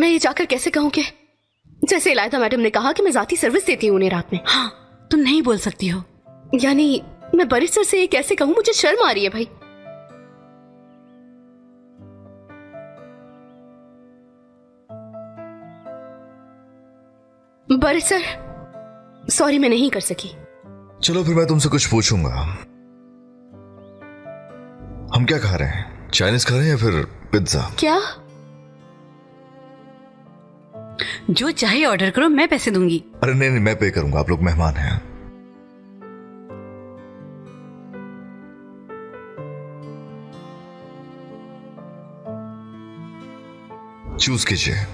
मैं ये जाकर कैसे कहूँ कि जैसे इलायदा मैडम ने कहा कि मैं जाती सर्विस देती हूँ उन्हें रात में। हाँ, तुम नहीं बोल सकती हो। यानी मैं बरिस्टर से ये कैसे कहूँ? मुझे शर्म आ रही है भाई। बरिस्टर, सॉरी मैं नहीं कर सकी। चलो फिर मैं तुमसे कुछ पूछूंगा। हम क्या खा रहे हैं? चाइनीज खा रहे हैं या फिर पिज्जा? क्या? जो चाहे ऑर्डर करो, मैं पैसे दूंगी। अरे नहीं नहीं, मैं पे करूंगा, आप लोग मेहमान हैं। चूज कीजिए।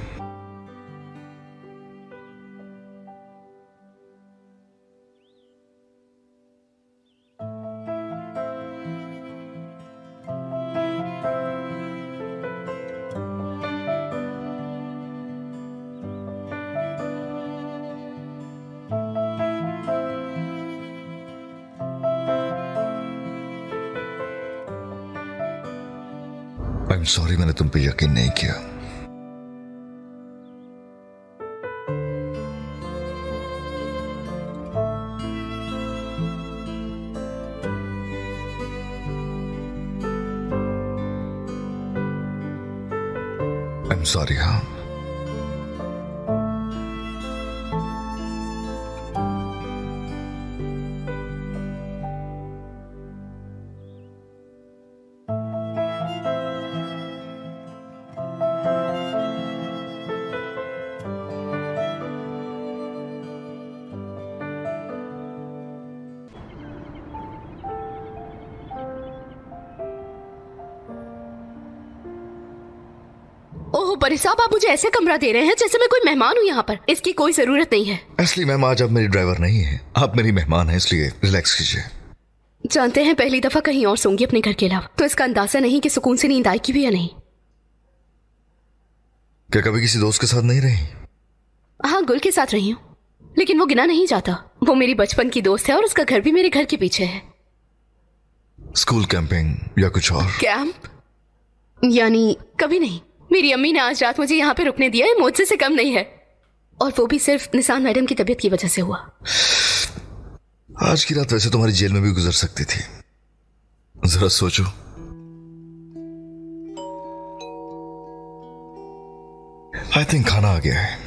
आई एम सॉरी, मैंने तुम पे यकीन नहीं किया। I am sorry. हाँ, ओह बरी साहब, आप मुझे ऐसे कमरा दे रहे हैं जैसे मैं कोई मेहमान हूँ यहाँ पर। इसकी कोई जरूरत नहीं है। असली मैम आज आप मेरी ड्राइवर नहीं है, आप मेरी मेहमान हैं, इसलिए रिलैक्स कीजिए। जानते हैं, पहली दफा कहीं और सोंगी अपने घर के अलावा, तो इसका अंदाजा नहीं कि सुकून से नींद आएगी भी या नहीं। क्या कभी किसी दोस्त के साथ नहीं रही? हाँ, गुल के साथ रही हूँ, लेकिन वो गिना नहीं जाता। वो मेरी बचपन की दोस्त है और उसका घर भी मेरे घर के पीछे है। स्कूल कैंपिंग या कुछ और? कैंप? यानी कभी नहीं। मेरी अम्मी ने आज रात मुझे यहाँ पे रुकने दिया है, मुझसे से कम नहीं है। और वो भी सिर्फ निसान मैडम की तबीयत की वजह से हुआ। आज की रात वैसे तुम्हारी जेल में भी गुजर सकती थी, जरा सोचो। आई थिंक खाना आ गया है।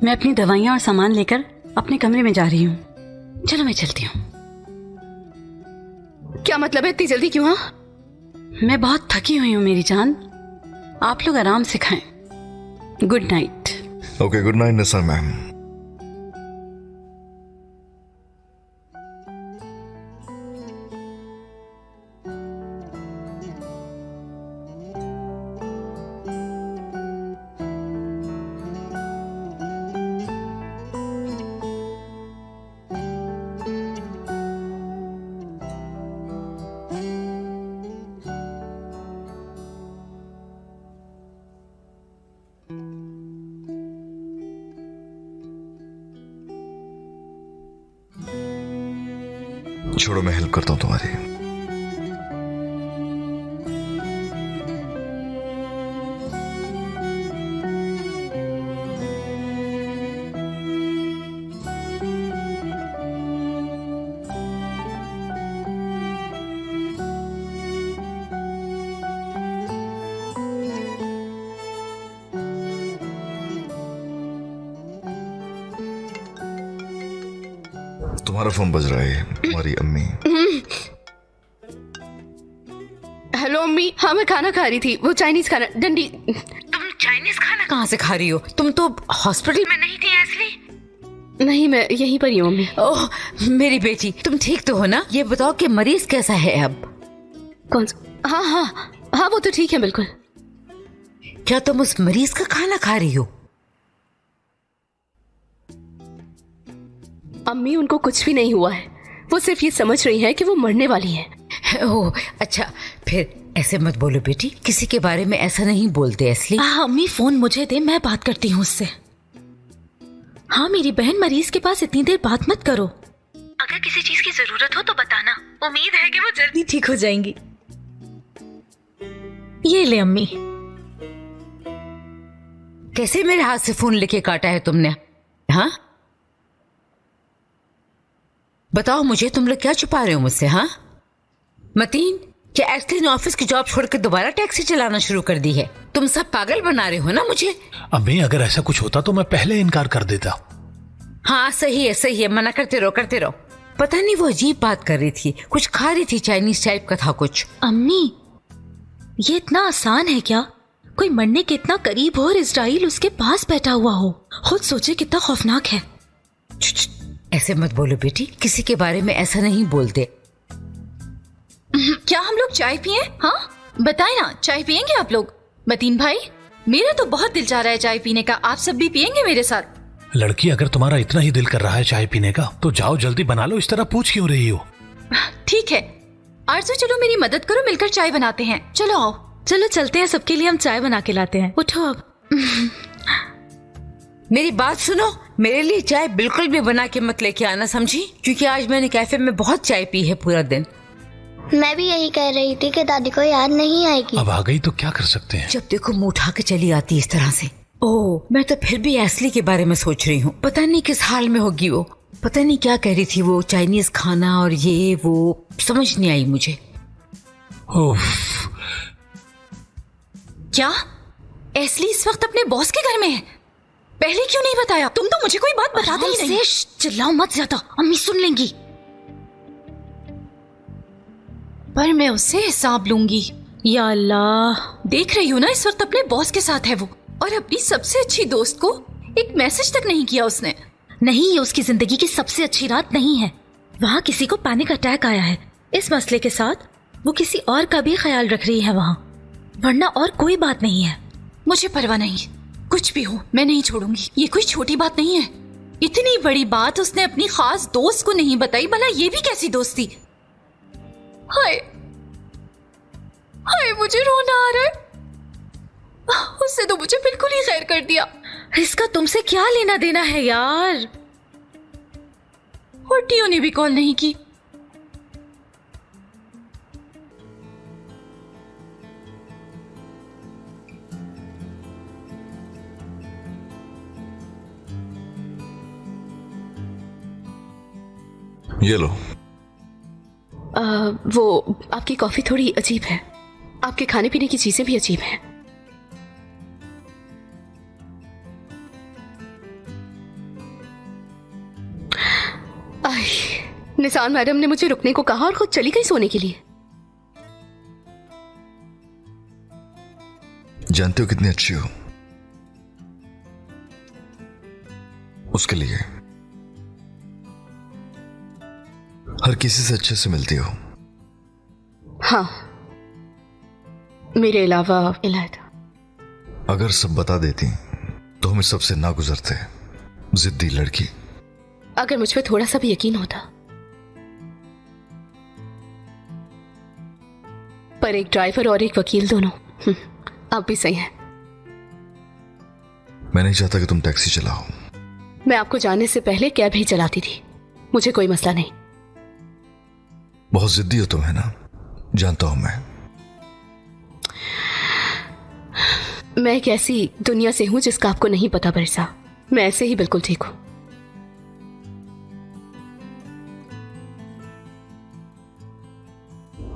मैं अपनी दवाइयां और सामान लेकर अपने कमरे में जा रही हूँ। चलो मैं चलती हूँ। क्या मतलब है इतनी जल्दी क्यों? हाँ, मैं बहुत थकी हुई हूँ मेरी जान, आप लोग आराम से खाएं। Good night. Okay, good night Nissan ma'am. छोड़ो, मैं हेल्प करता हूं तुम्हारी। तुम्हारा फोन बज रहा है, तुम्हारी अम्मी। हेलो अम्मी। हाँ, मैं खाना खा रही थी, वो चाइनीज खाना। डंडी, तुम चाइनीज खाना कहाँ से खा रही हो? तुम तो हॉस्पिटल में नहीं थी असली? नहीं, मैं यहीं पर ही हूँ अम्मी। ओह मेरी बेटी, तुम ठीक तो हो ना? ये बताओ कि मरीज कैसा है अब? कौन सा? हाँ हाँ हाँ, वो तो ठीक है बिल्कुल। क्या तुम उस मरीज का खाना खा रही हो? अम्मी, उनको कुछ भी नहीं हुआ है। वो सिर्फ ये समझ रही है कि वो मरने वाली है। ओह अच्छा, फिर ऐसे मत बोलो बेटी, किसी के बारे में ऐसा नहीं बोलते असली। अम्मी फोन मुझे दे, मैं बात करती हूँ उससे। हाँ मेरी बहन, मरीज के पास इतनी देर बात मत करो। अगर किसी चीज की जरूरत हो तो बताना, उम्मीद है कि वो जल्दी ठीक हो जाएंगी। ये ले अम्मी। कैसे मेरे हाथ से फोन लेके काटा है तुमने? हाँ बताओ मुझे, तुम लोग क्या छुपा रहे हो मुझसे? हाँ मतीन, क्या एस्ली ने ऑफिस की जॉब छोड़ के दोबारा टैक्सी चलाना शुरू कर दी है? तुम सब पागल बना रहे हो ना मुझे। अम्मी, अगर ऐसा कुछ होता तो मैं पहले इनकार कर देता। हाँ सही है, मना करते रहो। पता नहीं वो अजीब बात कर रही थी, कुछ खा रही थी, चाइनीज टाइप का था कुछ। अम्मी ये इतना आसान है क्या? कोई मरने के इतना करीब हो और इजराइल उसके पास बैठा हुआ हो। खुद सोचे कितना खौफनाक है। ऐसे मत बोलो बेटी, किसी के बारे में ऐसा नहीं बोलते। क्या हम लोग चाय पिए? हाँ बताए ना, चाय पियेंगे आप लोग? मतीन भाई, मेरा तो बहुत दिल चाह रहा है चाय पीने का, आप सब भी पियेंगे मेरे साथ? लड़की, अगर तुम्हारा इतना ही दिल कर रहा है चाय पीने का तो जाओ जल्दी बना लो, इस तरह पूछ क्यों रही हो? ठीक है आरजू, चलो मेरी मदद करो, मिलकर चाय बनाते हैं। चलो आओ, चलो चलते हैं, सबके लिए हम चाय बना के लाते हैं। उठो अब। मेरी बात सुनो, मेरे लिए चाय बिल्कुल भी बना के मत लेके आना, समझी? क्योंकि आज मैंने कैफे में बहुत चाय पी है पूरा दिन। मैं भी यही कह रही थी कि दादी को याद नहीं आएगी। अब आ गई तो क्या कर सकते हैं? जब देखो मुंह उठा के चली आती इस तरह से। ओह, मैं तो फिर भी एस्ली के बारे में सोच रही हूँ, पता नहीं किस हाल में होगी वो। पता नहीं क्या कह रही थी वो, चाइनीज खाना और ये वो, समझ नहीं आई मुझे। उफ, क्या एस्ली इस वक्त अपने बॉस के घर में है? पहले क्यों नहीं बताया? तुम तो मुझे कोई बात बताते ही नहीं। चिल्लाओ मत ज्यादा, अम्मी सुन लेंगी। पर मैं उससे हिसाब लूंगी। या अल्लाह, देख रही हूँ ना इस वक्त अपने बॉस के साथ है वो, और अपनी सबसे अच्छी दोस्त को एक मैसेज तक नहीं किया उसने। नहीं, ये उसकी जिंदगी की सबसे अच्छी रात नहीं है। वहाँ किसी को पैनिक अटैक आया है। इस मसले के साथ वो किसी और का भी ख्याल रख रही है वहाँ, वरना और कोई बात नहीं है। मुझे परवाह नहीं, कुछ भी हो मैं नहीं छोड़ूंगी। ये कोई छोटी बात नहीं है। इतनी बड़ी बात उसने अपनी खास दोस्त को नहीं बताई, भला ये भी कैसी दोस्ती? हाय हाय, मुझे रोना आ रहा है। उससे तो मुझे बिल्कुल ही खैर कर दिया। इसका तुमसे क्या लेना देना है यार? और टीओ ने भी कॉल नहीं की। ये लो। वो आपकी कॉफी थोड़ी अजीब है, आपके खाने पीने की चीजें भी अजीब हैं। निसान मैडम ने मुझे रुकने को कहा और खुद चली गई सोने के लिए। जानते हो कितनी अच्छी हो, उसके लिए हर किसी से अच्छे से मिलती हो। हाँ, मेरे अलावा इलायता। अगर सब बता देती तो हम इस सबसे ना गुजरते। जिद्दी लड़की। अगर मुझ पे थोड़ा सा भी यकीन होता। पर एक ड्राइवर और एक वकील दोनों, आप भी सही हैं। मैं नहीं चाहता कि तुम टैक्सी चलाओ। मैं आपको जाने से पहले कैब ही चलाती थी, मुझे कोई मसला नहीं। बहुत जिद्दी हो तुम, है ना? जानता हूं मैं एक ऐसी दुनिया से हूं जिसका आपको नहीं पता बरसा। मैं ऐसे ही बिल्कुल ठीक हूं।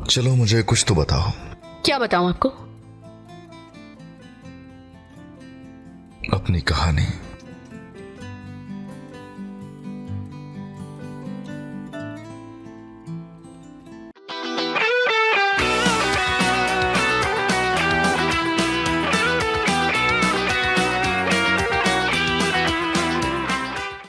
चलो मुझे कुछ तो बताओ। क्या बताऊं आपको? अपनी कहानी।